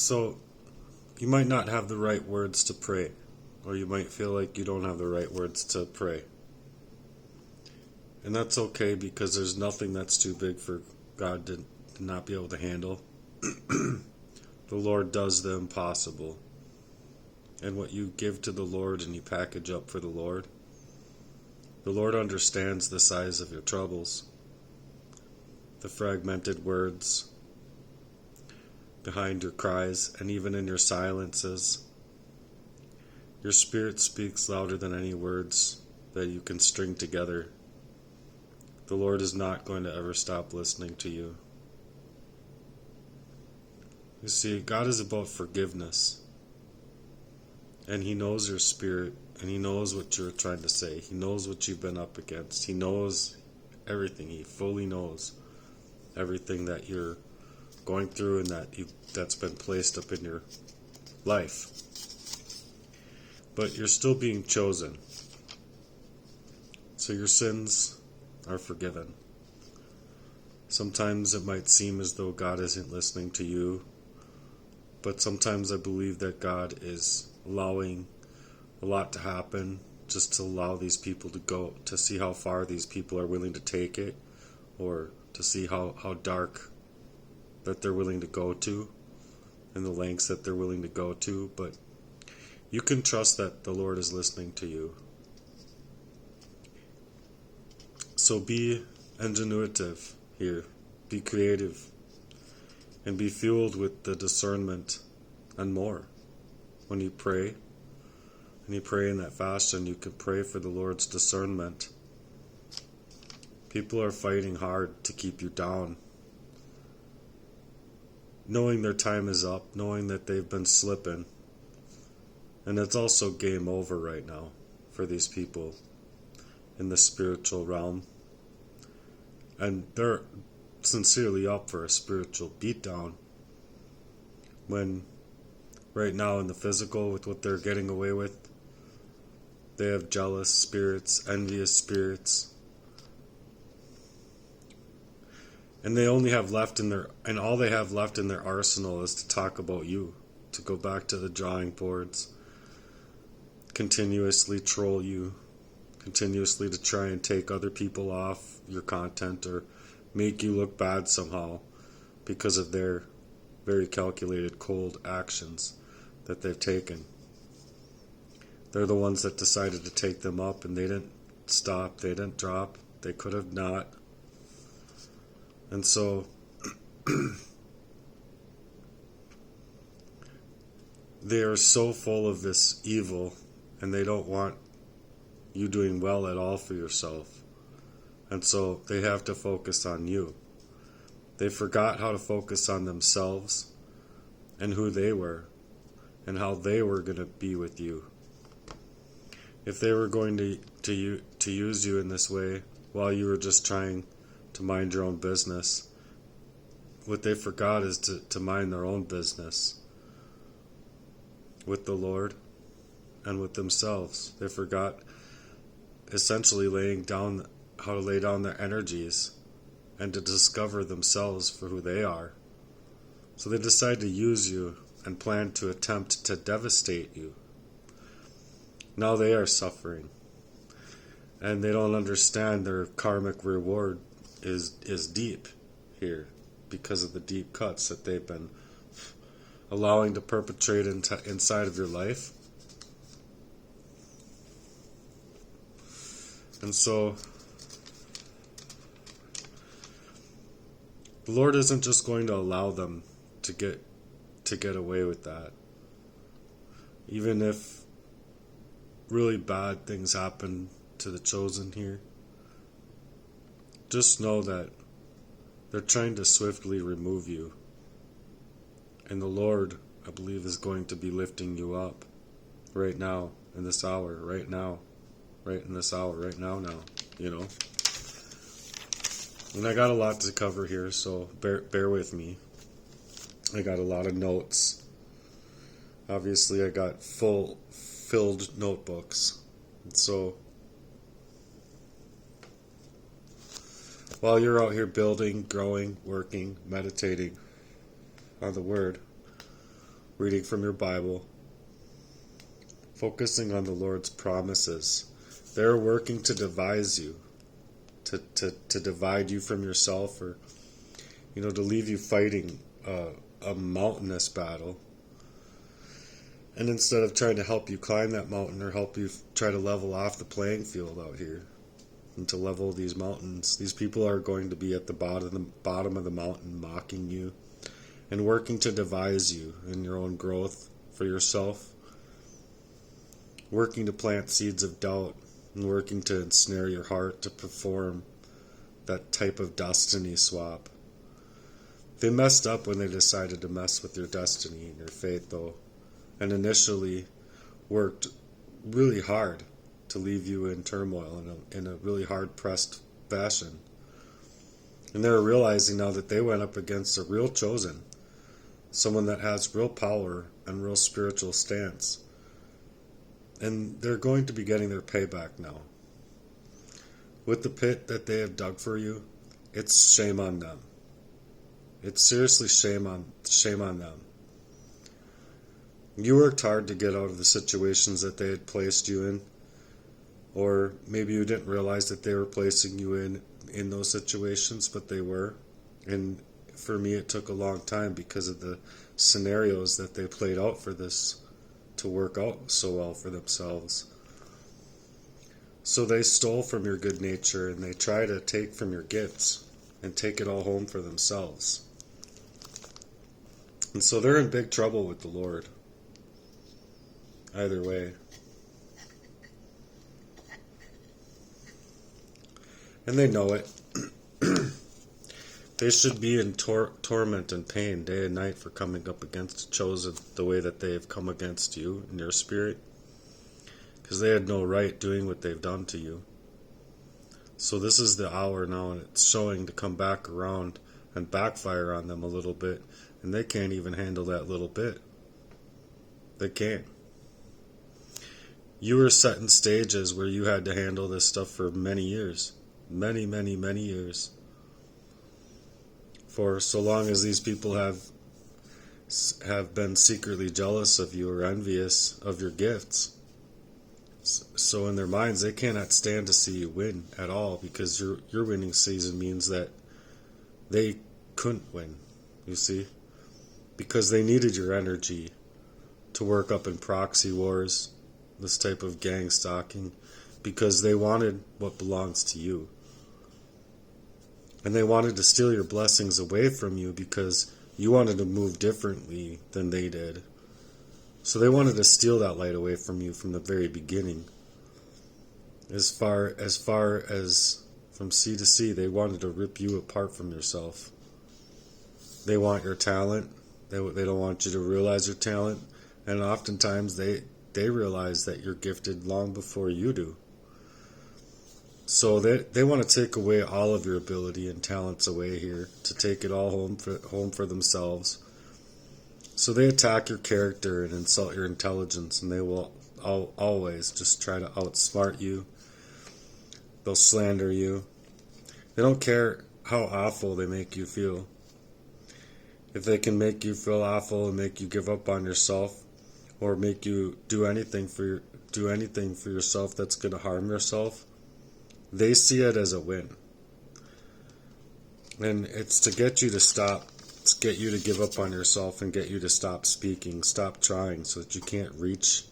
So, you might not have the right words to pray, or you might feel like you don't have the right words to pray. And that's okay, because there's nothing that's too big for God to not be able to handle. The Lord does the impossible. And what you give to the Lord and you package up for the Lord understands the size of your troubles, the fragmented words behind your cries, and even in your silences. Your spirit speaks louder than any words that you can string together. The Lord is not going to ever stop listening to you. You see, God is about forgiveness. And He knows your spirit, and He knows what you're trying to say. He knows what you've been up against. He knows everything. He fully knows everything that you're going through and that's been placed up in your life. But you're still being chosen. So your sins are forgiven. Sometimes it might seem as though God isn't listening to you, but sometimes I believe that God is allowing a lot to happen just to allow these people to go, to see how far these people are willing to take it, or to see how dark that they're willing to go to, and the lengths that they're willing to go to. But you can trust that the Lord is listening to you. So be ingenuitive here, be creative, and be fueled with the discernment and more. When you pray, and you pray in that fashion, you can pray for the Lord's discernment. People are fighting hard to keep you down, knowing their time is up, knowing that they've been slipping. And it's also game over right now for these people in the spiritual realm. And they're sincerely up for a spiritual beatdown, when right now in the physical, with what they're getting away with, they have jealous spirits, envious spirits, and they only have left in their, and all they have left in their arsenal is to talk about you, to go back to the drawing boards, continuously troll you, continuously to try and take other people off your content or make you look bad somehow because of their very calculated, cold actions that they've taken. They're the ones that decided to take them up, and they didn't stop, they didn't drop, they could have not. And so they are so full of this evil, and they don't want you doing well at all for yourself. And so they have to focus on you. They forgot how to focus on themselves and who they were and how they were going to be with you. If they were going to use you in this way while you were just trying to mind your own business, what they forgot is to mind their own business with the Lord and with themselves. They forgot essentially how to lay down their energies and to discover themselves for who they are. So they decide to use you and plan to attempt to devastate you. Now they are suffering, and they don't understand their karmic reward is deep here because of the deep cuts that they've been allowing to perpetrate inside of your life. And so the Lord isn't just going to allow them to get away with that. Even if really bad things happen to the chosen here, just know that they're trying to swiftly remove you. And the Lord, I believe, is going to be lifting you up right now, in this hour, right now, right in this hour, right now, you know. And I got a lot to cover here, so bear with me. I got a lot of notes. Obviously, I got filled notebooks. So while you're out here building, growing, working, meditating on the Word, reading from your Bible, focusing on the Lord's promises. They're working to devise you, to divide you from yourself, or to leave you fighting a mountainous battle. And instead of trying to help you climb that mountain or help you try to level off the playing field out here and to level these mountains, these people are going to be at the bottom of the mountain mocking you and working to devise you in your own growth for yourself, working to plant seeds of doubt and working to ensnare your heart to perform that type of destiny swap. They messed up when they decided to mess with your destiny and your fate, though, and initially worked really hard to leave you in turmoil in a really hard-pressed fashion. And they're realizing now that they went up against a real chosen, someone that has real power and real spiritual stance. And they're going to be getting their payback now. With the pit that they have dug for you, it's shame on them. It's seriously shame on them. You worked hard to get out of the situations that they had placed you in, or maybe you didn't realize that they were placing you in those situations, but they were. And for me, it took a long time because of the scenarios that they played out for this to work out so well for themselves. So they stole from your good nature and they try to take from your gifts and take it all home for themselves. And so they're in big trouble with the Lord. Either way. And they know it. They should be in torment and pain day and night for coming up against the chosen the way that they have come against you in your spirit. Because they had no right doing what they've done to you. So this is the hour now, and it's showing to come back around and backfire on them a little bit. And they can't even handle that little bit. They can't. You were set in stages where you had to handle this stuff for many years. Many, many, many years. For so long as these people have been secretly jealous of you or envious of your gifts. So in their minds, they cannot stand to see you win at all, because your winning season means that they couldn't win, you see? Because they needed your energy to work up in proxy wars, this type of gang stalking, because they wanted what belongs to you. And they wanted to steal your blessings away from you because you wanted to move differently than they did. So they wanted to steal that light away from you from the very beginning. As far as from sea to sea, they wanted to rip you apart from yourself. They want your talent. They don't want you to realize your talent. And oftentimes they realize that you're gifted long before you do. So they want to take away all of your ability and talents away here, to take it all home for themselves. So they attack your character and insult your intelligence, and they will always just try to outsmart you. They'll slander you. They don't care how awful they make you feel. If they can make you feel awful and make you give up on yourself, or make you do anything for yourself that's going to harm yourself, they see it as a win. And it's to get you to stop. It's get you to give up on yourself and get you to stop speaking, stop trying, so that you can't reach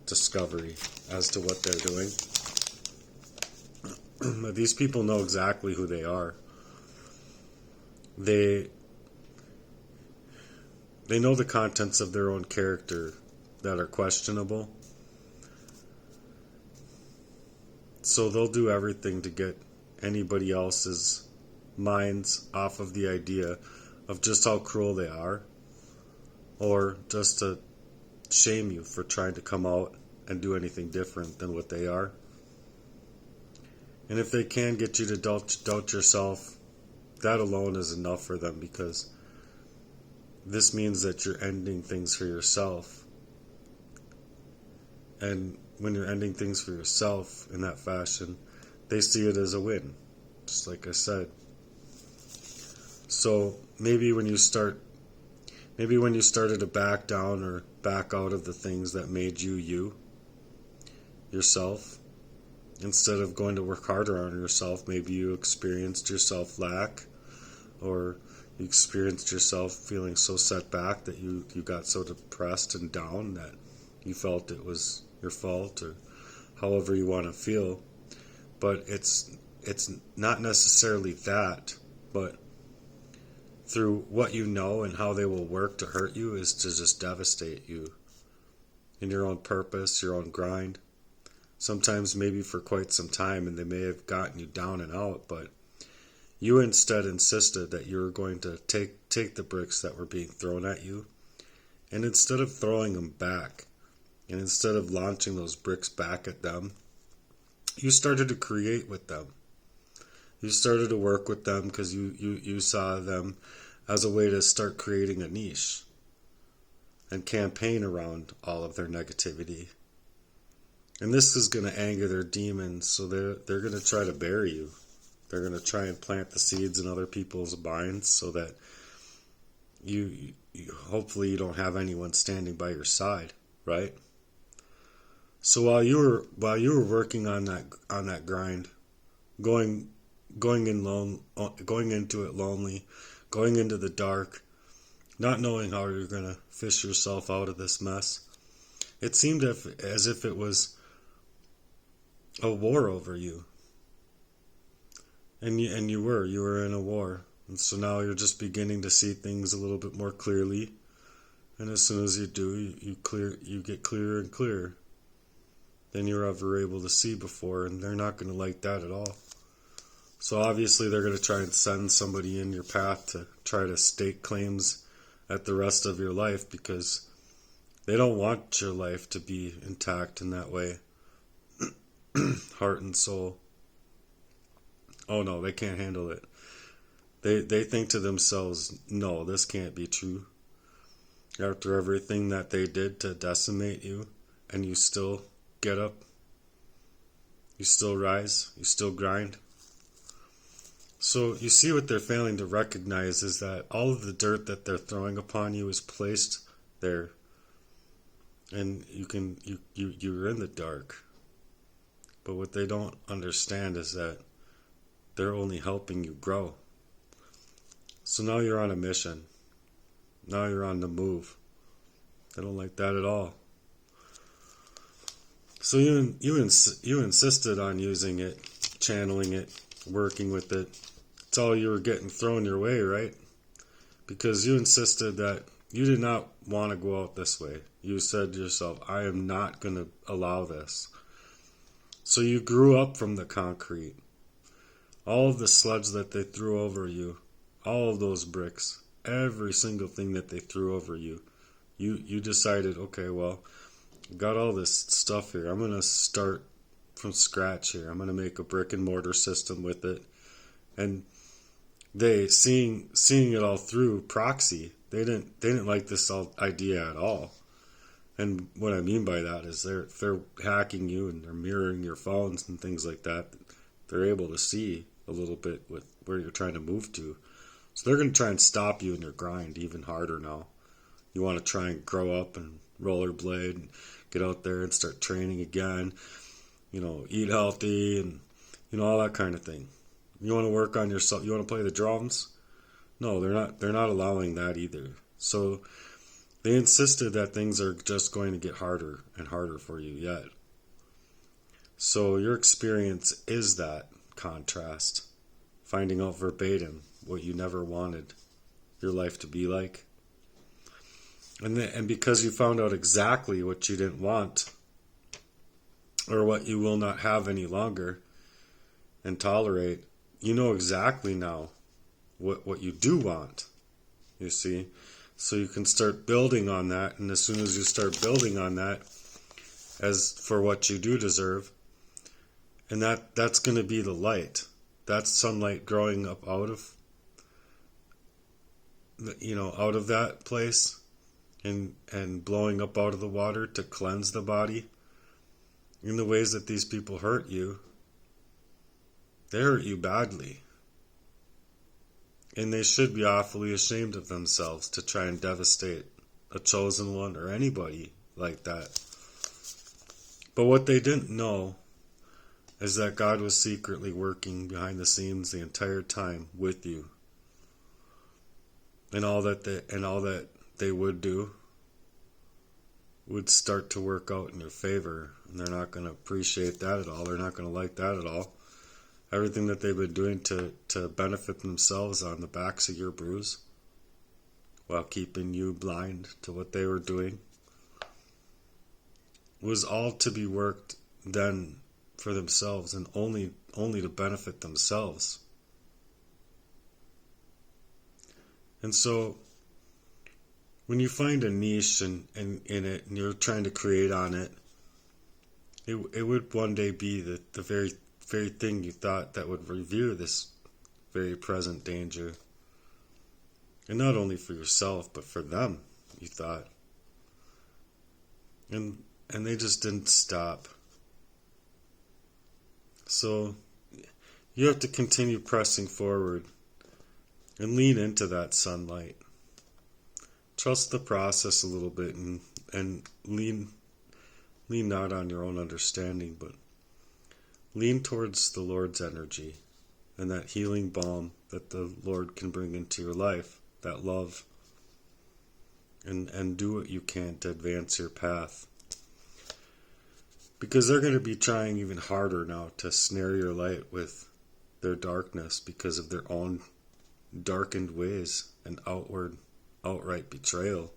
discovery as to what they're doing. These people know exactly who they are. They know the contents of their own character that are questionable. So they'll do everything to get anybody else's minds off of the idea of just how cruel they are, or just to shame you for trying to come out and do anything different than what they are. And if they can get you to doubt yourself, that alone is enough for them, because this means that you're ending things for yourself. And when you're ending things for yourself in that fashion, they see it as a win, just like I said. So maybe when you started to back down, or back out of the things that made you, yourself. Instead of going to work harder on yourself, maybe you experienced yourself lack, or you experienced yourself feeling so set back that you got so depressed and down that you felt it was your fault, or however you want to feel. But it's not necessarily that, but through what you know and how they will work to hurt you is to just devastate you in your own purpose, your own grind. Sometimes maybe for quite some time, and they may have gotten you down and out, but you instead insisted that you were going to take the bricks that were being thrown at you, and instead of throwing them back, and instead of launching those bricks back at them, you started to create with them. You started to work with them because you saw them as a way to start creating a niche and campaign around all of their negativity. And this is going to anger their demons, so they're going to try to bury you. They're going to try and plant the seeds in other people's minds so that you hopefully you don't have anyone standing by your side, right? So while you were working on that grind, going into it lonely, going into the dark, not knowing how you're going to fish yourself out of this mess, it seemed as if it was a war over you. And you were in a war. And so now you're just beginning to see things a little bit more clearly. And as soon as you do, you get clearer and clearer than you're ever able to see before, and they're not going to like that at all. So obviously they're going to try and send somebody in your path to try to stake claims at the rest of your life, because they don't want your life to be intact in that way. Heart and soul. Oh no, they can't handle it. They think to themselves, no, this can't be true. After everything that they did to decimate you, and you still get up, you still rise, you still grind. So you see what they're failing to recognize is that all of the dirt that they're throwing upon you is placed there, and you're in the dark. But what they don't understand is that they're only helping you grow. So now you're on a mission. Now you're on the move. They don't like that at all. So you insisted on using it, channeling it, working with it. It's all you were getting thrown your way, right? Because you insisted that you did not want to go out this way. You said to yourself, I am not going to allow this. So you grew up from the concrete. All of the sludge that they threw over you, all of those bricks, every single thing that they threw over you, you decided, okay, well, got all this stuff here. I'm going to start from scratch here. I'm going to make a brick and mortar system with it. And they, seeing it all through proxy, they didn't like this idea at all. And what I mean by that is they're hacking you and they're mirroring your phones and things like that. They're able to see a little bit with where you're trying to move to. So they're going to try and stop you in your grind even harder now. You want to try and grow up and rollerblade and get out there and start training again. Eat healthy and, all that kind of thing. You want to work on yourself. You want to play the drums? No, they're not allowing that either. So they insisted that things are just going to get harder and harder for you yet. So your experience is that contrast, finding out verbatim what you never wanted your life to be like. And because you found out exactly what you didn't want, or what you will not have any longer and tolerate, you know exactly now what you do want, you see. So you can start building on that, and as soon as you start building on that, as for what you do deserve, and that's going to be the light. That's sunlight growing up out of that place, and blowing up out of the water to cleanse the body. In the ways that these people hurt you, they hurt you badly. And they should be awfully ashamed of themselves to try and devastate a chosen one or anybody like that. But what they didn't know is that God was secretly working behind the scenes the entire time with you. And all that they would do would start to work out in your favor, and they're not going to appreciate that at all. They're not going to like that at all. Everything that they've been doing to benefit themselves on the backs of your bruise, while keeping you blind to what they were doing, was all to be worked then for themselves, and only to benefit themselves. And so when you find a niche in it and you're trying to create on it, it would one day be the very thing you thought that would revere this very present danger. And not only for yourself, but for them, you thought. And they just didn't stop. So you have to continue pressing forward and lean into that sunlight. Trust the process a little bit and lean not on your own understanding, but lean towards the Lord's energy and that healing balm that the Lord can bring into your life, that love, and do what you can to advance your path. Because they're going to be trying even harder now to snare your light with their darkness because of their own darkened ways and outright betrayal.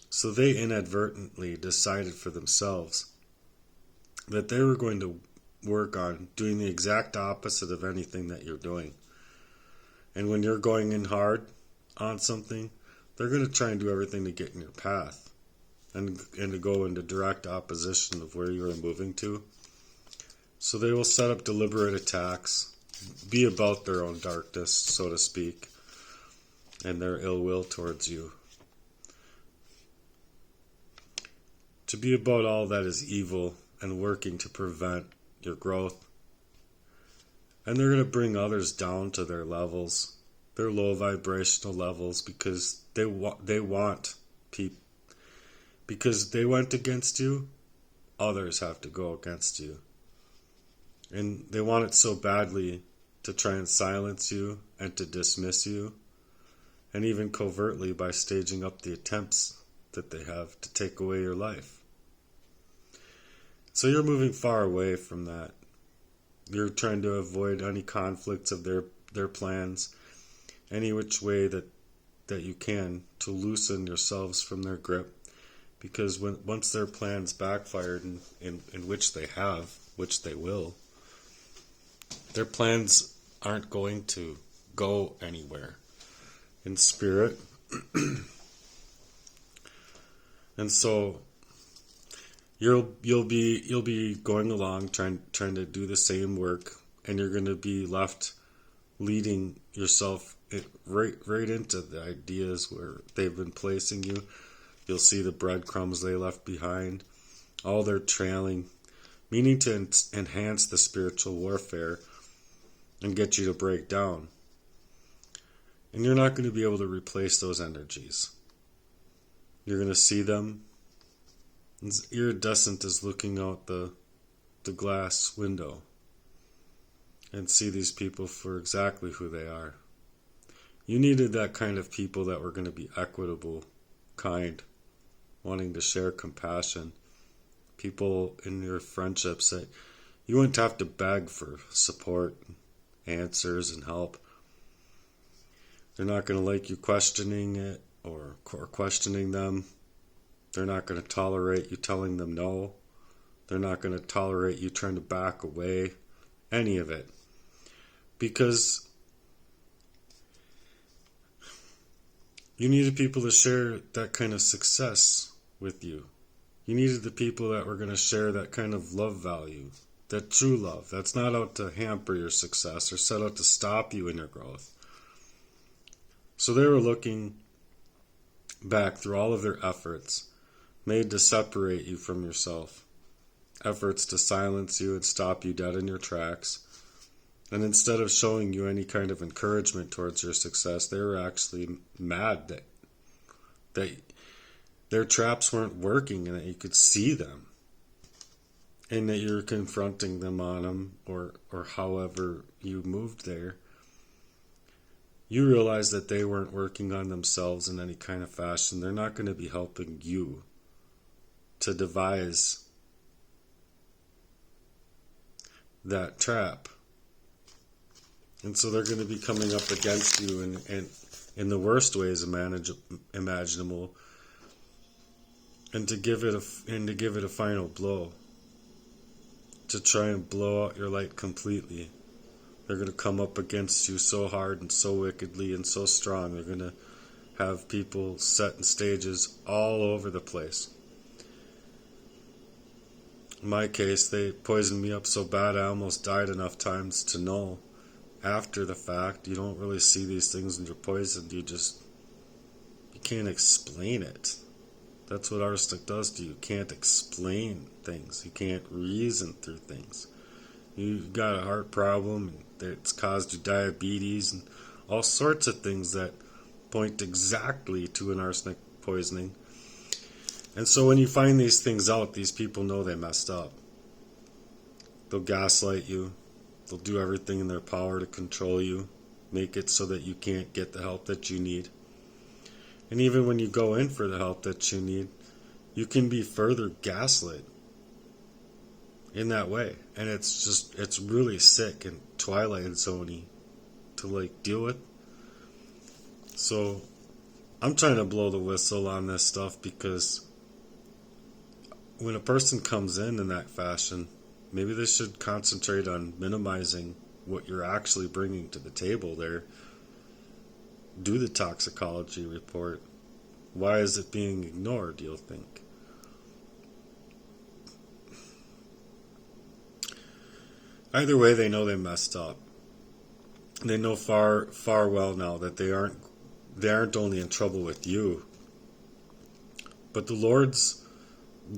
So they inadvertently decided for themselves that they were going to work on doing the exact opposite of anything that you're doing. And when you're going in hard on something, they're going to try and do everything to get in your path and to go into direct opposition of where you're moving to. So they will set up deliberate attacks, be about their own darkness, so to speak, and their ill will towards you. To be about all that is evil and working to prevent your growth. And they're going to bring others down to their levels, their low vibrational levels, because they want people. Because they went against you, others have to go against you. And they want it so badly to try and silence you and to dismiss you, and even covertly by staging up the attempts that they have to take away your life. So you're moving far away from that. You're trying to avoid any conflicts of their plans, any which way that you can, to loosen yourselves from their grip. Because once their plans backfired, in which they have, which they will, their plans aren't going to go anywhere in spirit. And so you'll be going along trying to do the same work, and you're going to be left leading yourself right into the ideas where they've been placing you. You'll see the breadcrumbs they left behind, all their trailing, meaning to enhance the spiritual warfare and get you to break down. And you're not going to be able to replace those energies. You're going to see them. It's iridescent as looking out the glass window and see these people for exactly who they are. You needed that kind of people that were going to be equitable, kind, wanting to share compassion. People in your friendships that you wouldn't have to beg for support, answers, and help. They're not going to like you questioning it or questioning them. They're not going to tolerate you telling them no. They're not going to tolerate you trying to back away. Any of it. Because you needed people to share that kind of success with you. You needed the people that were going to share that kind of love value, that true love. That's not out to hamper your success or set out to stop you in your growth. So they were looking back through all of their efforts made to separate you from yourself. Efforts to silence you and stop you dead in your tracks. And instead of showing you any kind of encouragement towards your success, they were actually mad that their traps weren't working and that you could see them and that you're confronting them on them, or however you moved there, you realize that they weren't working on themselves in any kind of fashion. They're not going to be helping you to devise that trap. And so they're going to be coming up against you in the worst ways imaginable, and to give it a final blow, to try and blow out your light completely. They're going to come up against you so hard and so wickedly and so strong. They're going to have people set in stages all over the place. In my case, they poisoned me up so bad I almost died enough times to know after the fact. You don't really see these things when you're poisoned. You can't explain it. That's what arsenic does to you. You can't explain things. You can't reason through things. You've got a heart problem, and it's caused you diabetes and all sorts of things that point exactly to an arsenic poisoning. And so when you find these things out, these people know they messed up. They'll gaslight you. They'll do everything in their power to control you, make it so that you can't get the help that you need. And even when you go in for the help that you need, you can be further gaslit in that way. And it's really sick and Twilight Zone-y to deal with. So I'm trying to blow the whistle on this stuff, because when a person comes in that fashion, maybe they should concentrate on minimizing what you're actually bringing to the table there. Do the toxicology report. Why is it being ignored, you'll think? Either way, they know they messed up. They know far well now that they aren't only in trouble with you, but the Lord's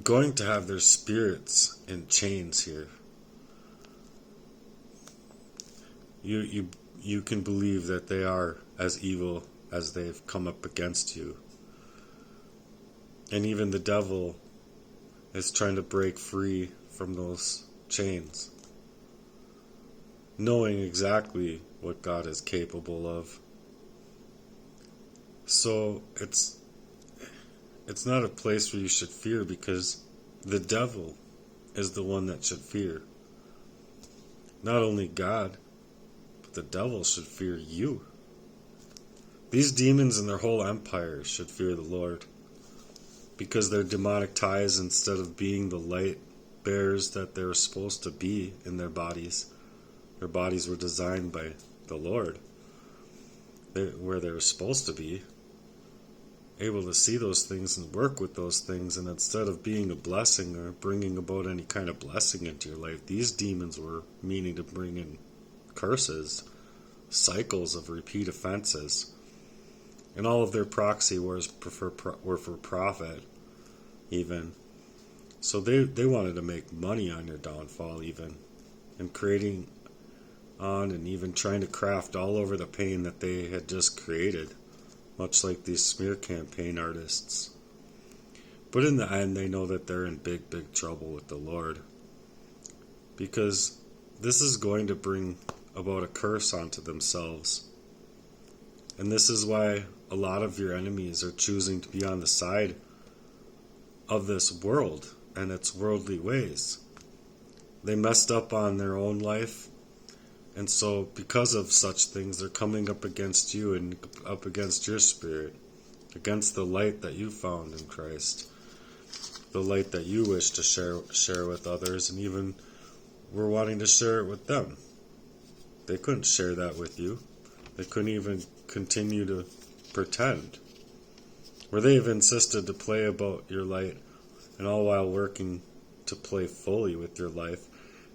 going to have their spirits in chains here. You can believe that they are as evil as they've come up against you. And even the devil is trying to break free from those chains, knowing exactly what God is capable of. So it's not a place where you should fear, because the devil is the one that should fear. Not only God, but the devil should fear you. These demons and their whole empire should fear the Lord, because their demonic ties, instead of being the light bearers that they're supposed to be in their bodies were designed by the Lord, where they were supposed to be, able to see those things and work with those things. And instead of being a blessing or bringing about any kind of blessing into your life, these demons were meaning to bring in curses, cycles of repeat offenses. And all of their proxy wars were for profit, even. So they wanted to make money on your downfall, even, and creating on and even trying to craft all over the pain that they had just created, much like these smear campaign artists. But in the end, they know that they're in big, big trouble with the Lord, because this is going to bring about a curse onto themselves. And this is why a lot of your enemies are choosing to be on the side of this world and its worldly ways. They messed up on their own life, and so because of such things, they're coming up against you and up against your spirit, against the light that you found in Christ, the light that you wish to share with others, and even were wanting to share it with them. They couldn't share that with you. They couldn't even continue to pretend. Where they've insisted to play about your light, and all while working to play fully with your life,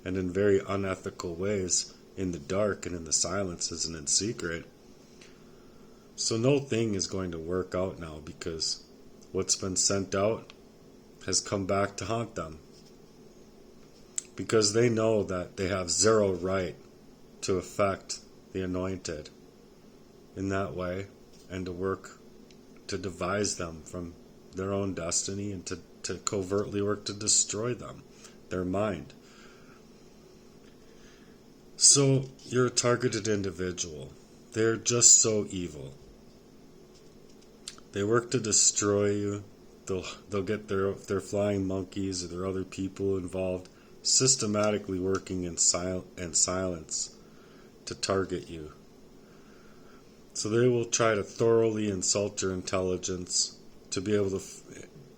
and in very unethical ways, in the dark and in the silences and in secret. So no thing is going to work out now, because what's been sent out has come back to haunt them. Because they know that they have zero right to affect the anointed in that way, and to work to devise them from their own destiny and to covertly work to destroy them, their mind. So you're a targeted individual. They're just so evil. They work to destroy you. They'll get their flying monkeys or their other people involved, systematically working in silence to target you. So they will try to thoroughly insult your intelligence to be able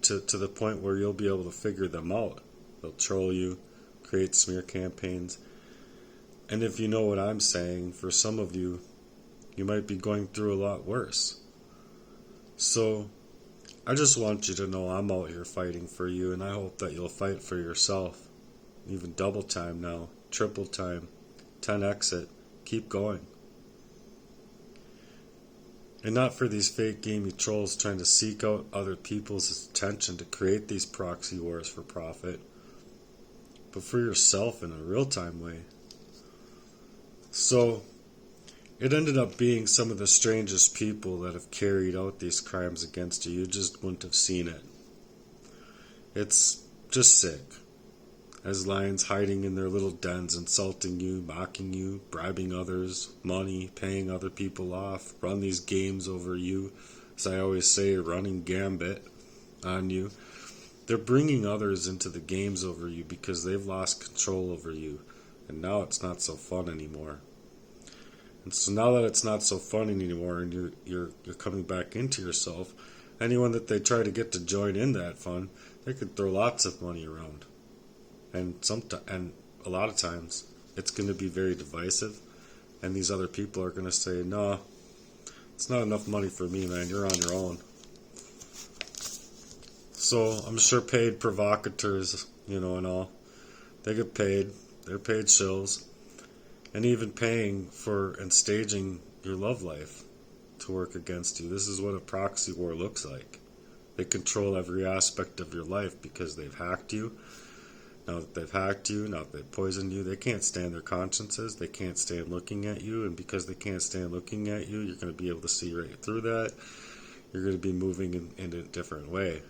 to the point where you'll be able to figure them out. They'll troll you, create smear campaigns. And if you know what I'm saying, for some of you, you might be going through a lot worse. So I just want you to know I'm out here fighting for you, and I hope that you'll fight for yourself. Even double time now, triple time, 10x it, keep going. And not for these fake gamey trolls trying to seek out other people's attention to create these proxy wars for profit, but for yourself in a real-time way. So it ended up being some of the strangest people that have carried out these crimes against you. You just wouldn't have seen it. It's just sick. As lions hiding in their little dens, insulting you, mocking you, bribing others, money, paying other people off, run these games over you. As I always say, running gambit on you. They're bringing others into the games over you because they've lost control over you. And now it's not so fun anymore. And so now that it's not so fun anymore and you're coming back into yourself, anyone that they try to get to join in that fun, they could throw lots of money around. And a lot of times it's going to be very divisive, and these other people are going to say, "No, it's not enough money for me, man. You're on your own." So I'm sure paid provocateurs, and all, they get paid. They're paid shills, and even paying for and staging your love life to work against you. This is what a proxy war looks like. They control every aspect of your life because they've hacked you. Now that they've hacked you, now that they've poisoned you, they can't stand their consciences. They can't stand looking at you. And because they can't stand looking at you, you're going to be able to see right through that. You're going to be moving in a different way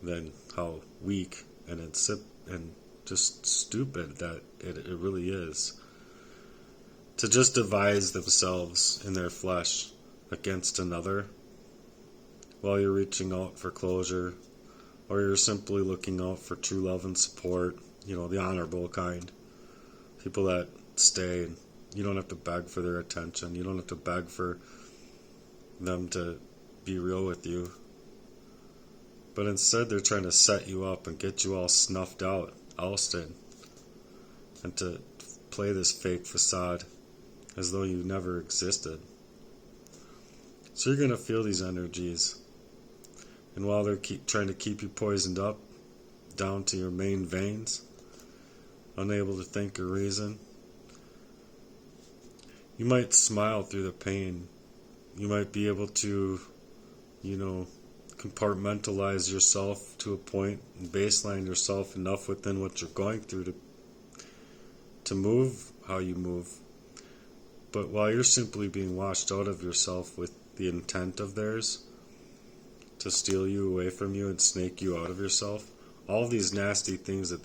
than how weak and insipid and just stupid that it really is. To just devise themselves in their flesh against another while you're reaching out for closure, or you're simply looking out for true love and support, the honorable kind. People that stay, and you don't have to beg for their attention. You don't have to beg for them to be real with you. But instead they're trying to set you up and get you all snuffed out, ousted, and to play this fake facade as though you never existed. So you're going to feel these energies. And while they're trying to keep you poisoned up down to your main veins, unable to think or reason, you might smile through the pain. You might be able to, compartmentalize yourself to a point and baseline yourself enough within what you're going through to move how you move. But while you're simply being washed out of yourself with the intent of theirs to steal you away from you and snake you out of yourself, all these nasty things that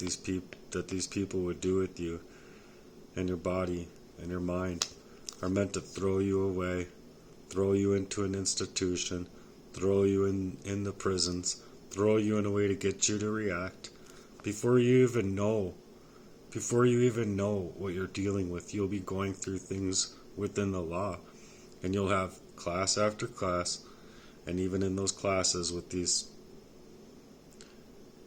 these people would do with you and your body and your mind are meant to throw you away, throw you into an institution, throw you in the prisons, throw you in a way to get you to react. Before you even know what you're dealing with, you'll be going through things within the law, and you'll have class after class. And even in those classes with these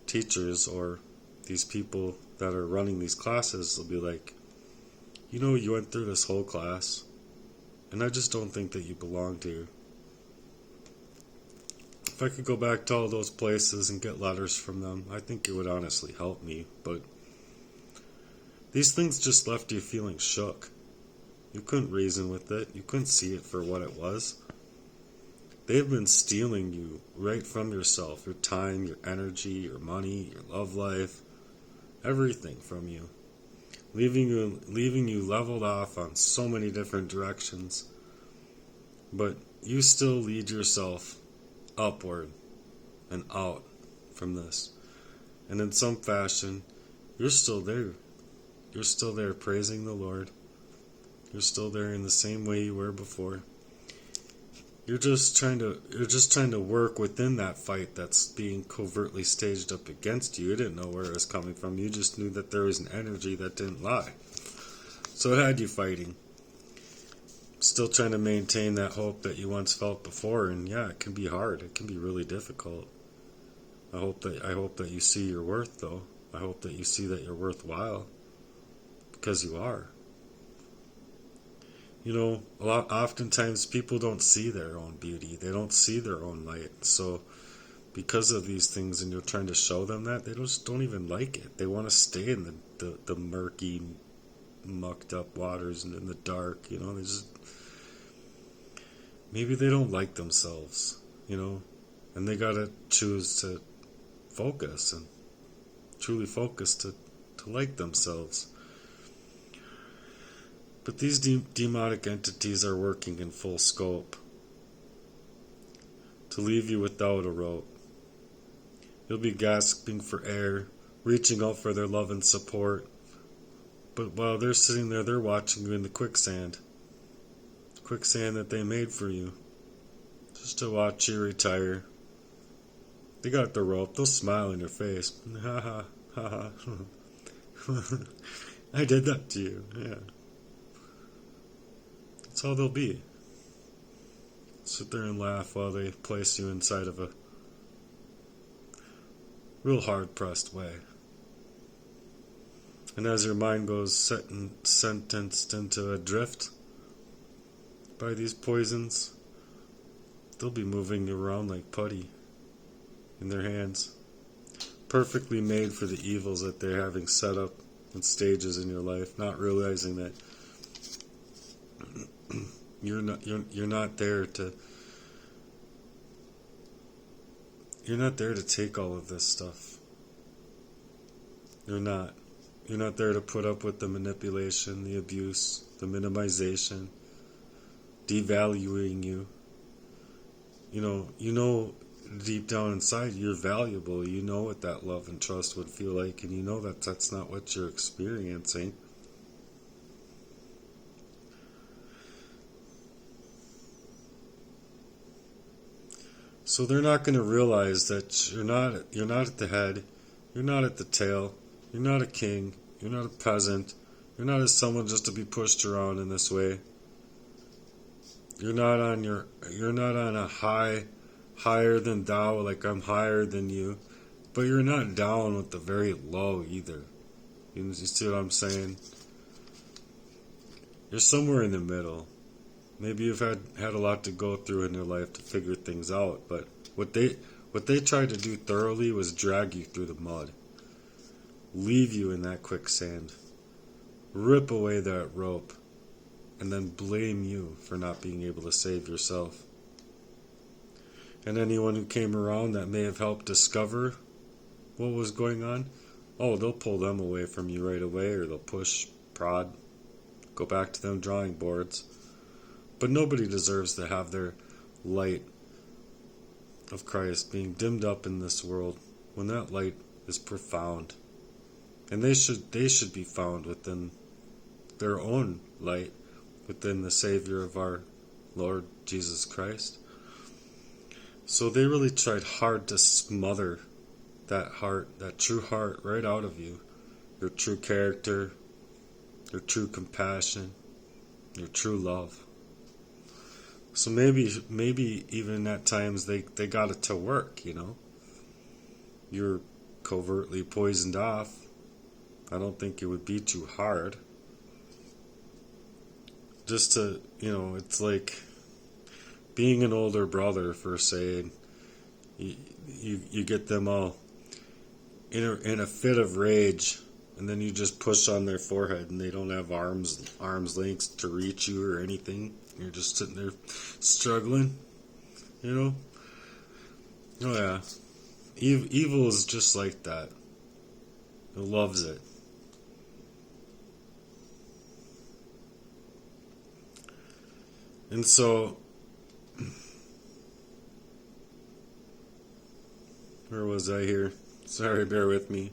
teachers or these people that are running these classes, they'll be like, you went through this whole class, and I just don't think that you belonged here. If I could go back to all those places and get letters from them, I think it would honestly help me. But these things just left you feeling shook. You couldn't reason with it. You couldn't see it for what it was. They've been stealing you right from yourself, your time, your energy, your money, your love life, everything from you, leaving you leveled off on so many different directions. But you still lead yourself upward and out from this. And in some fashion, you're still there. You're still there praising the Lord. You're still there in the same way you were before. You're just trying to work within that fight that's being covertly staged up against you. You didn't know where it was coming from. You just knew that there was an energy that didn't lie. So it had you fighting. Still trying to maintain that hope that you once felt before, and yeah, it can be hard. It can be really difficult. I hope that you see your worth, though. I hope that you see that you're worthwhile, because you are. You know, oftentimes people don't see their own beauty. They don't see their own light. So because of these things, and you're trying to show them that, they just don't even like it. They want to stay in the murky, mucked up waters and in the dark. You know, maybe they don't like themselves, you know, and they gotta choose to focus and truly focus to like themselves. But these demonic entities are working in full scope to leave you without a rope. You'll be gasping for air, reaching out for their love and support, but while they're sitting there, they're watching you in the quicksand that they made for you, just to watch you retire. They got the rope. They'll smile in your face. Ha ha ha ha. I did that to you. Yeah. That's how they'll be. Sit there and laugh while they place you inside of a real hard-pressed way. And as your mind goes sentenced into a drift by these poisons, they'll be moving you around like putty in their hands, perfectly made for the evils that they're having set up in stages in your life, not realizing that you're not there to take all of this stuff. You're not there to put up with the manipulation, the abuse, the minimization, devaluing you. You know deep down inside you're valuable. You know what that love and trust would feel like, and you know that that's not what you're experiencing. So they're not going to realize that you're not at the head, you're not at the tail, you're not a king, you're not a peasant, you're not as someone just to be pushed around in this way. You're not on a higher than thou, like I'm higher than you, but you're not down with the very low either. You see what I'm saying? You're somewhere in the middle. Maybe you've had a lot to go through in your life to figure things out, but what they tried to do thoroughly was drag you through the mud, leave you in that quicksand, rip away that rope, and then blame you for not being able to save yourself. And anyone who came around that may have helped discover what was going on, they'll pull them away from you right away, or they'll push, prod, go back to them drawing boards. But nobody deserves to have their light of Christ being dimmed up in this world when that light is profound. And they should be found within their own light, within the Savior of our Lord Jesus Christ. So they really tried hard to smother that heart, that true heart, right out of you. Your true character, your true compassion, your true love. So maybe even at times they got it to work, you know. You're covertly poisoned off. I don't think it would be too hard. Just to, it's like being an older brother, for saying, you get them all in a fit of rage, and then you just push on their forehead, and they don't have arms lengths to reach you or anything. You're just sitting there struggling, Oh yeah, evil is just like that. It loves it. And so Where was I here? Sorry, bear with me.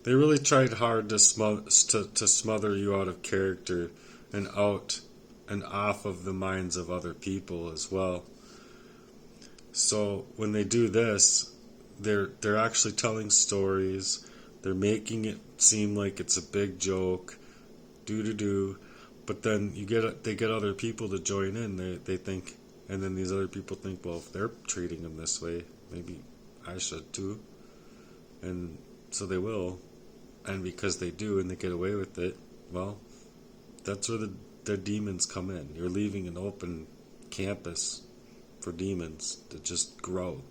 They really tried hard to smother you out of character and out and off of the minds of other people as well. So when they do this, they're actually telling stories. They're making it seem like it's a big joke, but then they get other people to join in. They think, and then these other people think, well, if they're treating them this way, maybe I should too, and so they will, and because they do and they get away with it, well, that's where the demons come in. You're leaving an open campus for demons to just grow,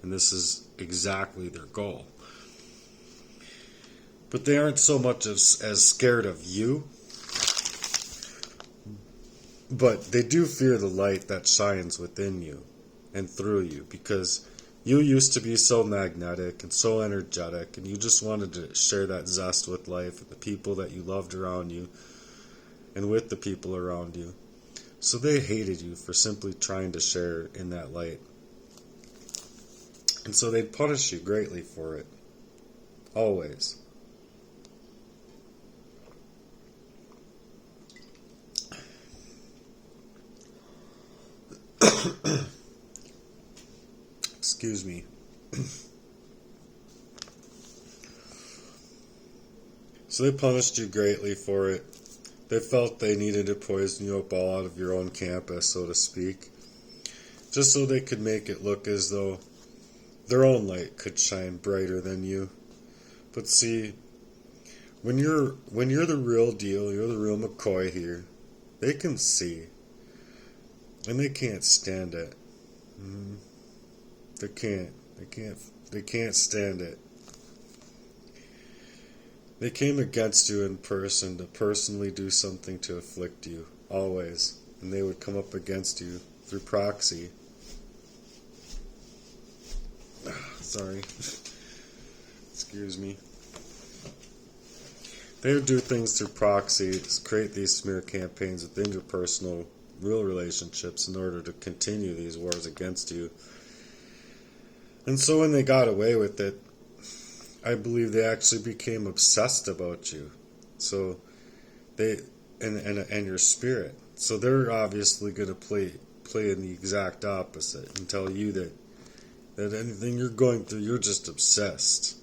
and this is exactly their goal. But they aren't so much as scared of you, but they do fear the light that shines within you and through you, because you used to be so magnetic and so energetic, and you just wanted to share that zest with life, with the people that you loved around you, and with the people around you. So they hated you for simply trying to share in that light. And so they'd punish you greatly for it. Always. Excuse me. So they punished you greatly for it. They felt they needed to poison you up all out of your own campus, so to speak, just so they could make it look as though their own light could shine brighter than you. But see, when you're the real deal, you're the real McCoy here, they can see. And they can't stand it. They can't stand it. They came against you in person to personally do something to afflict you, always. And they would come up against you through proxy. Sorry. Excuse me. They would do things through proxy, create these smear campaigns within your personal, real relationships in order to continue these wars against you. And so when they got away with it, I believe they actually became obsessed about you. So they and your spirit. So they're obviously going to play in the exact opposite and tell you that anything you're going through, you're just obsessed.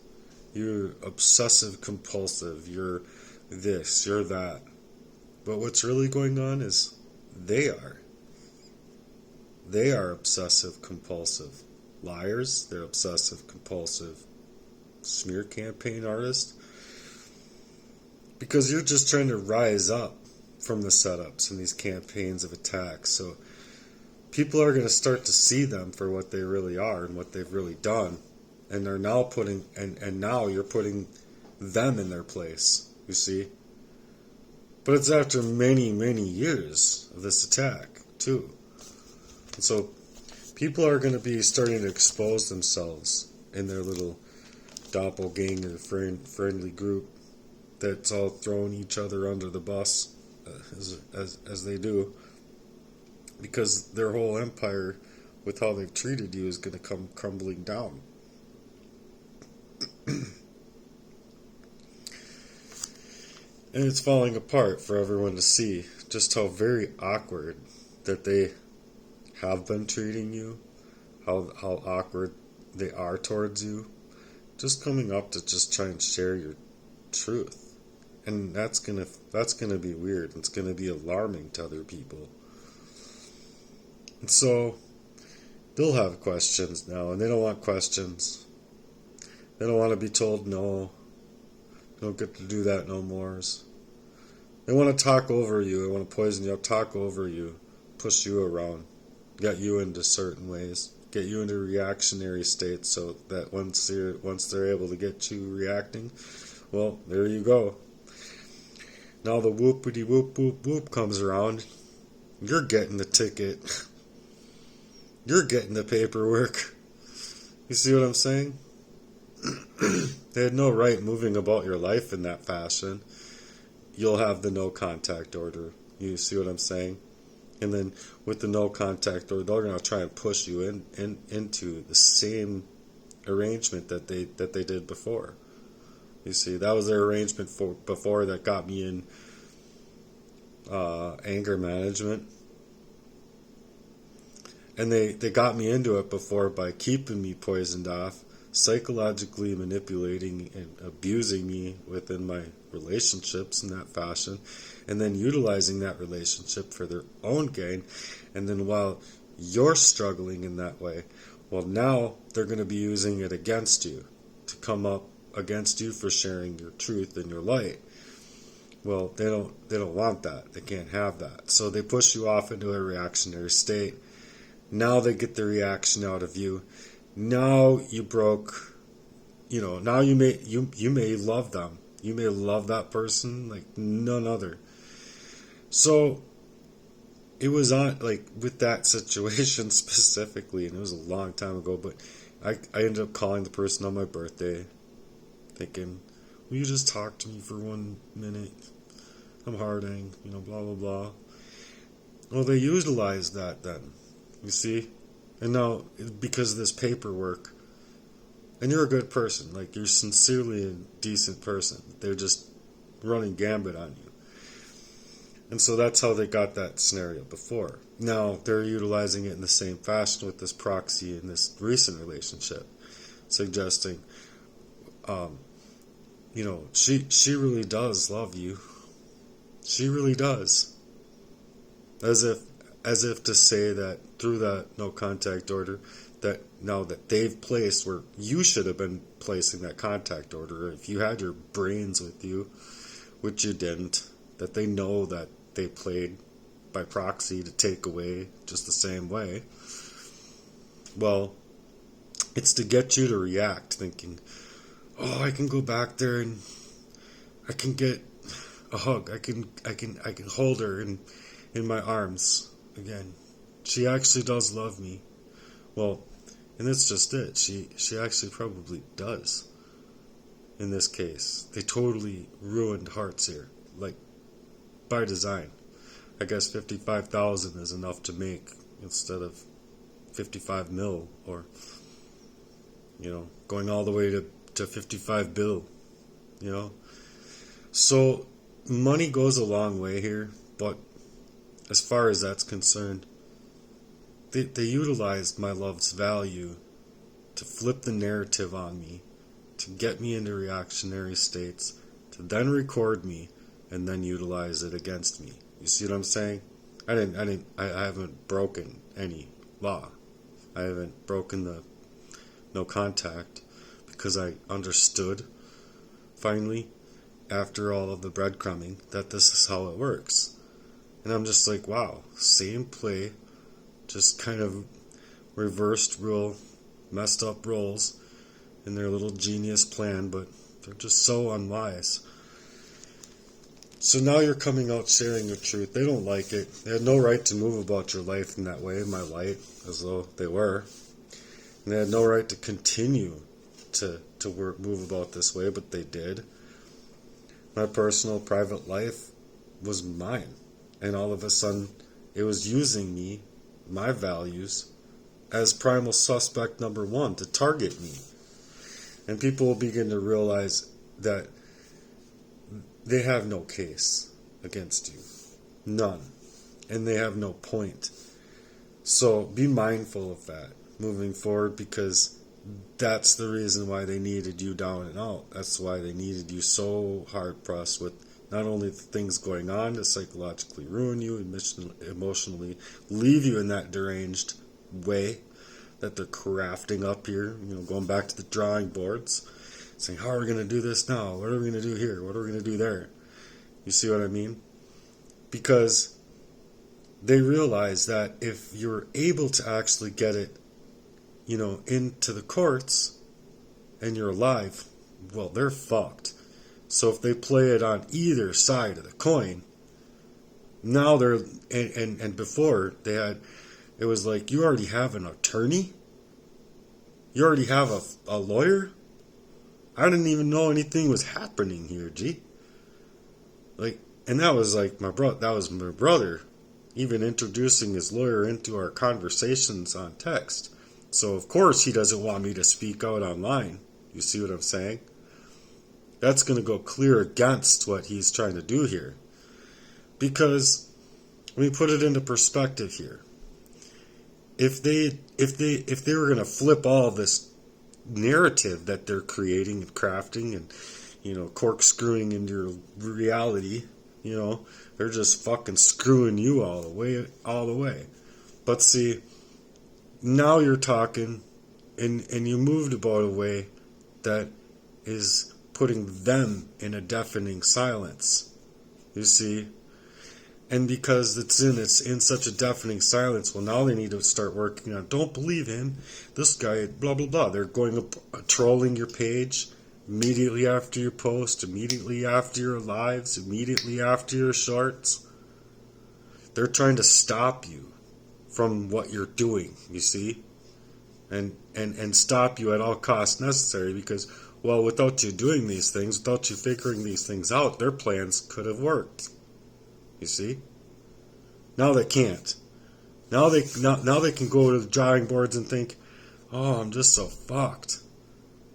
You're obsessive compulsive. You're this, you're that. But what's really going on is they are. They are obsessive compulsive. Liars, they're obsessive compulsive smear campaign artists, because you're just trying to rise up from the setups and these campaigns of attacks. So people are going to start to see them for what they really are and what they've really done, and they're now putting and now you're putting them in their place, you see. But it's after many years of this attack too, and so people are going to be starting to expose themselves in their little doppelganger friendly group that's all throwing each other under the bus as they do, because their whole empire with how they've treated you is going to come crumbling down. And it's falling apart for everyone to see just how very awkward that they have been treating you, how awkward they are towards you, just coming up to just try and share your truth. And that's gonna be weird. It's gonna be alarming to other people. And so they'll have questions now, and they don't want questions. They don't want to be told no. You don't get to do that no more. They want to talk over you. They want to poison you up, talk over you, push you around, get you into certain ways, get you into reactionary states, so that once they're able to get you reacting, well, there you go. Now the whoopity whoop whoop whoop comes around. You're getting the ticket. You're getting the paperwork. You see what I'm saying? They had no right moving about your life in that fashion. You'll have the no contact order. You see what I'm saying? And then with the no contact order, they're going to try and push you into the same arrangement that they did before. You see, that was their arrangement for before that got me in anger management. And they got me into it before by keeping me poisoned off, psychologically manipulating and abusing me within my relationships in that fashion, and then utilizing that relationship for their own gain. And then while you're struggling in that way, well, now they're going to be using it against you to come up against you for sharing your truth and your light. Well, they don't want that. They can't have that. So they push you off into a reactionary state. Now they get the reaction out of you. Now you broke, now you may love them. You may love that person like none other. So it was on, like, with that situation specifically, and it was a long time ago, but I ended up calling the person on my birthday, thinking, will you just talk to me for 1 minute? I'm hurting, blah, blah, blah. Well, they utilized that then. You see? And now, because of this paperwork, and you're a good person, like, you're sincerely a decent person, they're just running gambit on you. And so that's how they got that scenario before. Now, they're utilizing it in the same fashion with this proxy in this recent relationship, suggesting, she really does love you. She really does. As if to say that through that no contact order, that now that they've placed where you should have been placing that contact order, if you had your brains with you, which you didn't, that they know that they played by proxy to take away just the same way. Well, it's to get you to react, thinking, oh, I can go back there and I can get a hug. I can hold her in my arms again. She actually does love me. Well, and that's just it. She actually probably does. In this case, they totally ruined hearts here, like by design. I guess 55,000 is enough to make instead of 55 mil, or going all the way to 55 bill. So money goes a long way here, but as far as that's concerned, they utilized my love's value to flip the narrative on me, to get me into reactionary states, to then record me, and then utilize it against me. You see what I'm saying? I haven't broken any law. I haven't broken the no contact, because I understood, finally, after all of the breadcrumbing, that this is how it works. And I'm just like, wow, same play, just kind of reversed real messed up roles in their little genius plan, but they're just so unwise. So now you're coming out sharing your truth. They don't like it. They had no right to move about your life in that way, my light, as though they were. And they had no right to continue to move about this way, but they did. My personal, private life was mine. And all of a sudden, it was using me, my values, as primal suspect number one to target me. And people will begin to realize that they have no case against you. None. And they have no point. So be mindful of that moving forward, because that's the reason why they needed you down and out. That's why they needed you so hard pressed with not only the things going on to psychologically ruin you, emotionally leave you in that deranged way that they're crafting up here, going back to the drawing boards, saying, how are we going to do this now? What are we going to do here? What are we going to do there? You see what I mean? Because they realize that if you're able to actually get it, into the courts and you're alive, well, they're fucked. So if they play it on either side of the coin, now they're, and before they had, it was like, you already have an attorney? You already have a lawyer? I didn't even know anything was happening here, G. Like, and that was like that was my brother even introducing his lawyer into our conversations on text. So of course he doesn't want me to speak out online. You see what I'm saying? That's going to go clear against what he's trying to do here. Because let me put it into perspective here. If they were going to flip all this narrative that they're creating and crafting and, you know, corkscrewing into your reality, you know, they're just fucking screwing you all the way. But see, now you're talking and you moved about a way that is putting them in a deafening silence. You see? And because it's in such a deafening silence, well, now they need to start working on, don't believe him, this guy, blah, blah, blah. They're going up, trolling your page immediately after your post, immediately after your lives, immediately after your shorts. They're trying to stop you from what you're doing, you see? And stop you at all costs necessary because, well, without you doing these things, without you figuring these things out, their plans could have worked. You see? Now they can't. Now they can go to the drawing boards and think, oh, I'm just so fucked.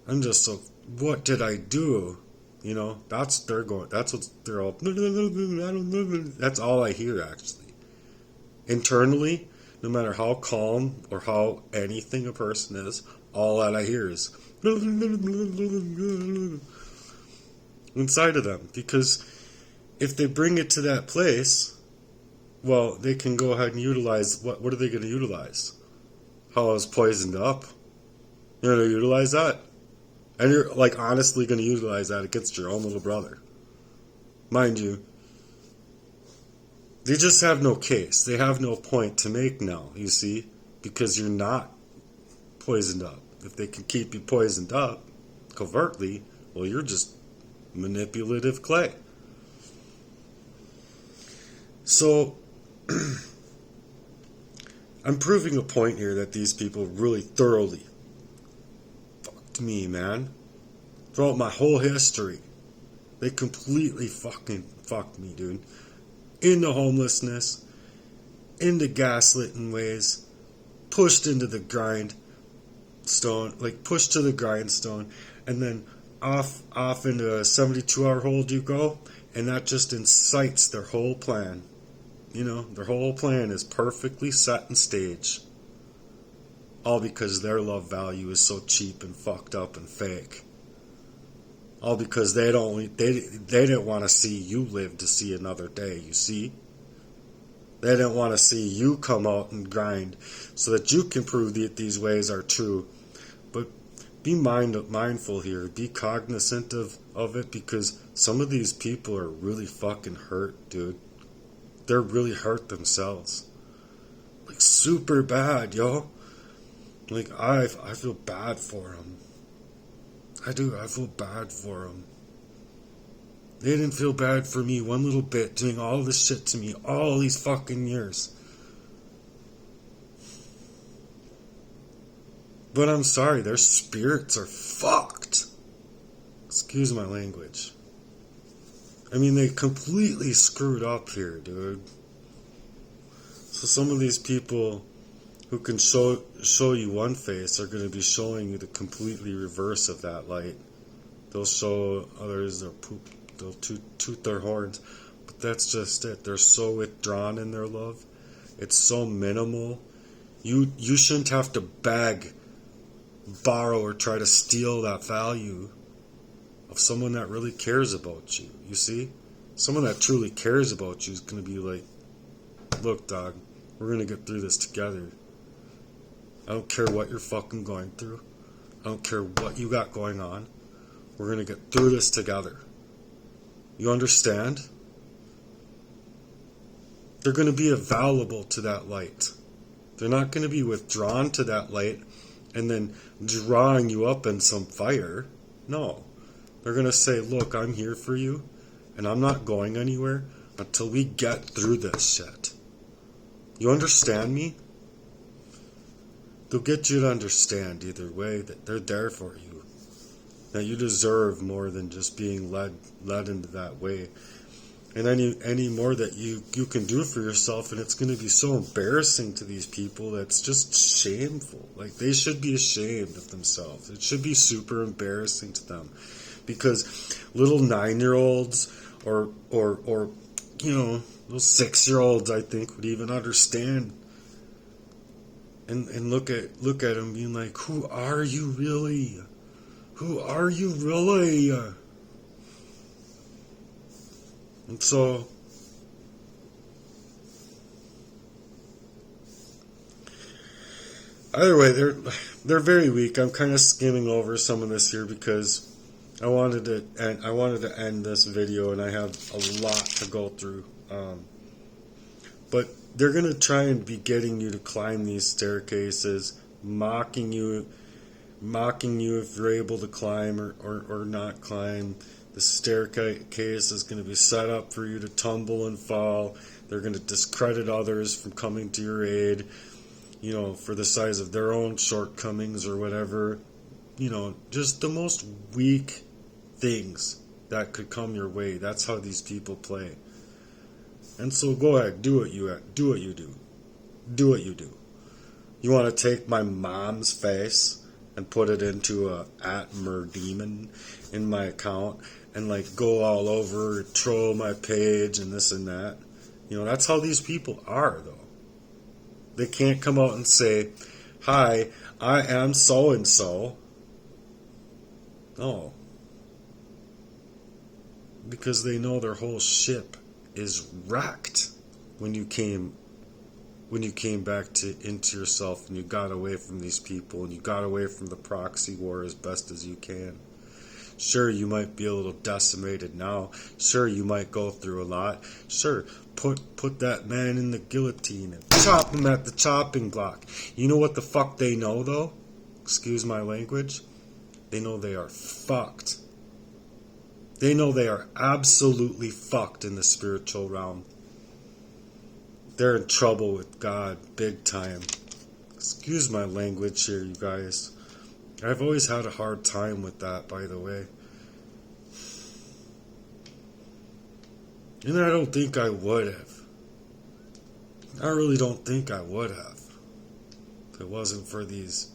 I'm just so, what did I do? You know, that's what they're all, that's all I hear actually. Internally, no matter how calm or how anything a person is, all that I hear is inside of them. Because if they bring it to that place, well, they can go ahead and utilize, what are they going to utilize? How I was poisoned up. You're going to utilize that? And you're, like, honestly going to utilize that against your own little brother. Mind you, they just have no case. They have no point to make now, you see? Because you're not poisoned up. If they can keep you poisoned up covertly, well, you're just manipulative clay. So, I'm proving a point here that these people really thoroughly fucked me, man. Throughout my whole history, they completely fucking fucked me, dude. Into homelessness, into gaslighting ways, pushed into the grindstone, like pushed to the grindstone, and then off into a 72-hour hold you go, and that just incites their whole plan. You know, their whole plan is perfectly set and staged. All because their love value is so cheap and fucked up and fake. All because they didn't want to see you live to see another day, you see? They didn't want to see you come out and grind so that you can prove that these ways are true. But be mindful here. Be cognizant of it, because some of these people are really fucking hurt, dude. They're really hurt themselves. Like, super bad, yo. Like, I feel bad for them. I do. I feel bad for them. They didn't feel bad for me one little bit, doing all this shit to me all these fucking years. But I'm sorry, their spirits are fucked. Excuse my language. I mean, they completely screwed up here, dude. So some of these people who can show you one face are going to be showing you the completely reverse of that light. They'll show others they'll toot their horns, but that's just it. They're so withdrawn in their love. It's so minimal. You shouldn't have to beg, borrow, or try to steal that value of someone that really cares about you. You see? Someone that truly cares about you is going to be like, look, dog, we're going to get through this together. I don't care what you're fucking going through. I don't care what you got going on. We're going to get through this together. You understand? They're going to be available to that light. They're not going to be withdrawn to that light and then drawing you up in some fire. No. They're going to say, look, I'm here for you, and I'm not going anywhere until we get through this shit. You understand me? They'll get you to understand either way that they're there for you. That you deserve more than just being led into that way. and any more that you can do for yourself, and it's going to be so embarrassing to these people that's just shameful. Like, they should be ashamed of themselves. It should be super embarrassing to them, because little 9-year-olds or you know, little 6-year-olds, I think, would even understand and look at them being like, who are you really? Who are you really? And so, either way, they're very weak. I'm kind of skimming over some of this here because I wanted to end this video, and I have a lot to go through. But they're gonna try and be getting you to climb these staircases, mocking you if you're able to climb or not climb. The staircase is going to be set up for you to tumble and fall. They're going to discredit others from coming to your aid, you know, for the size of their own shortcomings or whatever. You know, just the most weak things that could come your way. That's how these people play. And so go ahead, do what you do. Do what you do. You want to take my mom's face and put it into a @murdemon in my account and like go all over, troll my page and this and that. You know, that's how these people are, though. They can't come out and say, hi, I am so and so. No. Because they know their whole ship is wrecked when you came back into yourself, and you got away from these people, and you got away from the proxy war as best as you can. Sure, you might be a little decimated now. Sure, you might go through a lot. Sure, put that man in the guillotine and chop him at the chopping block. You know what the fuck they know, though? Excuse my language. They know they are fucked. They know they are absolutely fucked in the spiritual realm. They're in trouble with God, big time. Excuse my language here, you guys. I've always had a hard time with that, by the way. And I don't think I would have. I really don't think I would have. If it wasn't for these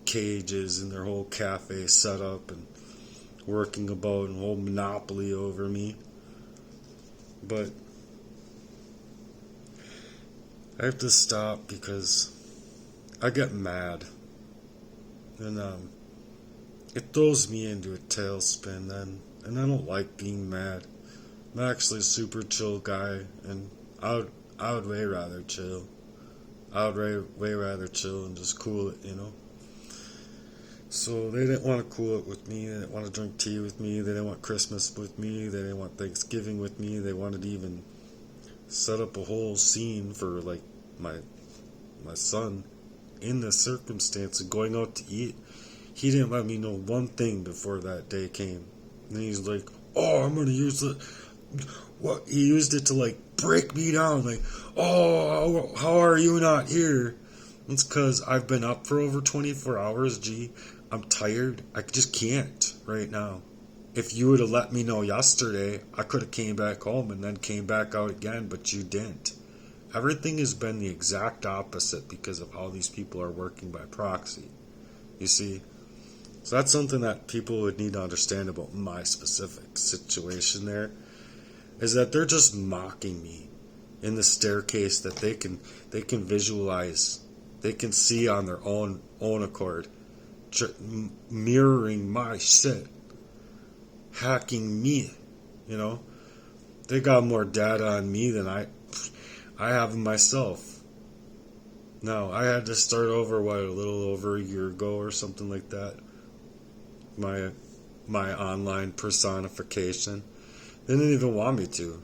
cages and their whole cafe set up and working about and whole monopoly over me. But I have to stop because I get mad, and it throws me into a tailspin then, and I don't like being mad. I'm actually a super chill guy, and I would way rather chill. I would way rather chill and just cool it, you know. So they didn't want to cool it with me. They didn't want to drink tea with me. They didn't want Christmas with me. They didn't want Thanksgiving with me. They wanted to even set up a whole scene for like my son in this circumstance of going out to eat. He didn't let me know one thing before that day came. And he's like, oh, I'm gonna use it. What, he used it to like break me down, like, oh, how are you not here? It's because I've been up for over 24 hours. Gee, I'm tired. I just can't right now. If you would have let me know yesterday, I could have came back home and then came back out again, but you didn't. Everything has been the exact opposite because of how these people are working by proxy. You see? So that's something that people would need to understand about my specific situation there, is that they're just mocking me in the staircase that they can visualize, they can see on their own accord, mirroring my shit, hacking me, you know. They got more data on me than I have myself. No, I had to start over, a little over a year ago or something like that. My online personification. They didn't even want me to.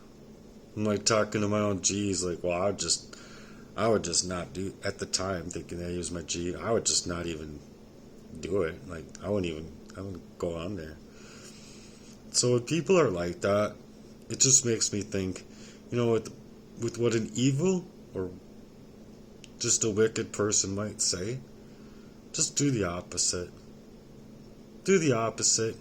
I'm like talking to my own G's, like, well, I would just not do, at the time, thinking I use my G, I would just not even do it. Like, I wouldn't go on there. So when people are like that, it just makes me think, you know, with what an evil or just a wicked person might say, just do the opposite. Do the opposite.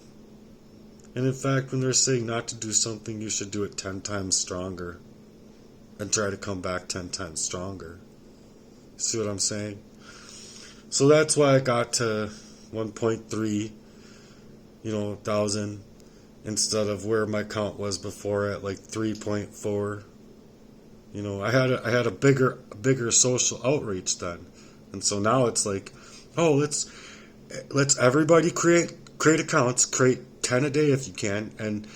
And in fact, when they're saying not to do something, you should do it 10 times stronger and try to come back 10 times stronger. See what I'm saying? So that's why I got to 1.3, thousand instead of where my count was before at like 3.4. I had a bigger social outreach then. And so now it's like, oh, let's everybody create accounts, create 10 a day if you can, and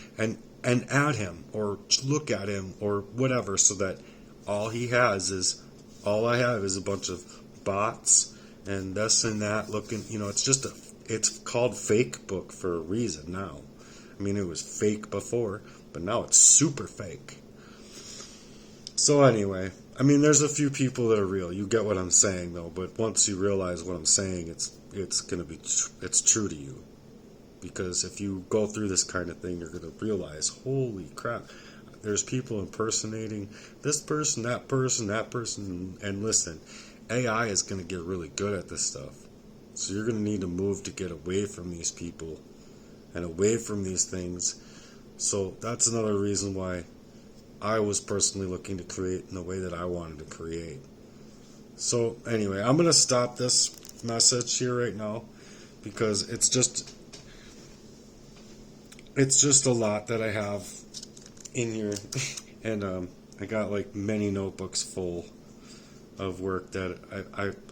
add him or look at him or whatever, so that all I have is a bunch of bots and this and that looking. It's called fake book for a reason now. I mean, it was fake before, but now it's super fake. So anyway, I mean, there's a few people that are real. You get what I'm saying, though. But once you realize what I'm saying, it's true to you. Because if you go through this kind of thing, you're gonna realize, holy crap, there's people impersonating this person, that person, and listen, AI is gonna get really good at this stuff. So you're gonna need to move to get away from these people and away from these things. So that's another reason why I was personally looking to create in the way that I wanted to create. So anyway, I'm going to stop this message here right now because it's just a lot that I have in here. And I got like many notebooks full of work that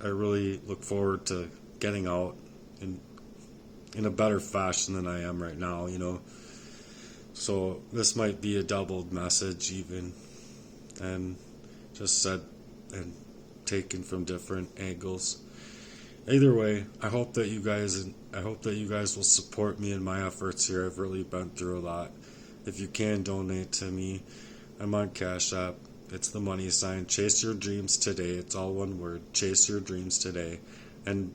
I really look forward to getting out in a better fashion than I am right now, So this might be a doubled message even, and just said and taken from different angles. Either way, I hope that you guys will support me in my efforts here. I've really been through a lot. If you can donate to me, I'm on Cash App. It's the money sign. Chase your dreams today. It's all one word. Chase your dreams today. And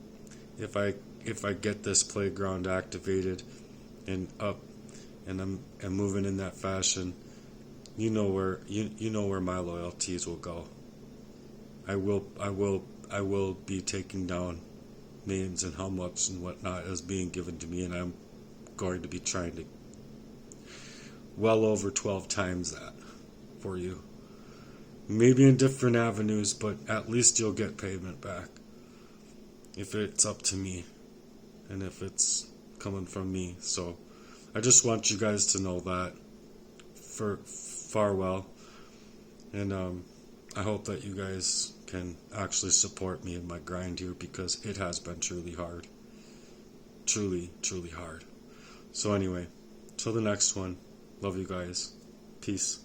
if I get this playground activated and up, and I'm moving in that fashion, you know where my loyalties will go. I will be taking down names and how much and whatnot is being given to me, and I'm going to be trying to well over 12 times that for you. Maybe in different avenues, but at least you'll get payment back if it's up to me and if it's coming from me. So I just want you guys to know that for farewell, and I hope that you guys can actually support me in my grind here, because it has been truly hard. Truly, truly hard. So anyway, till the next one, love you guys. Peace.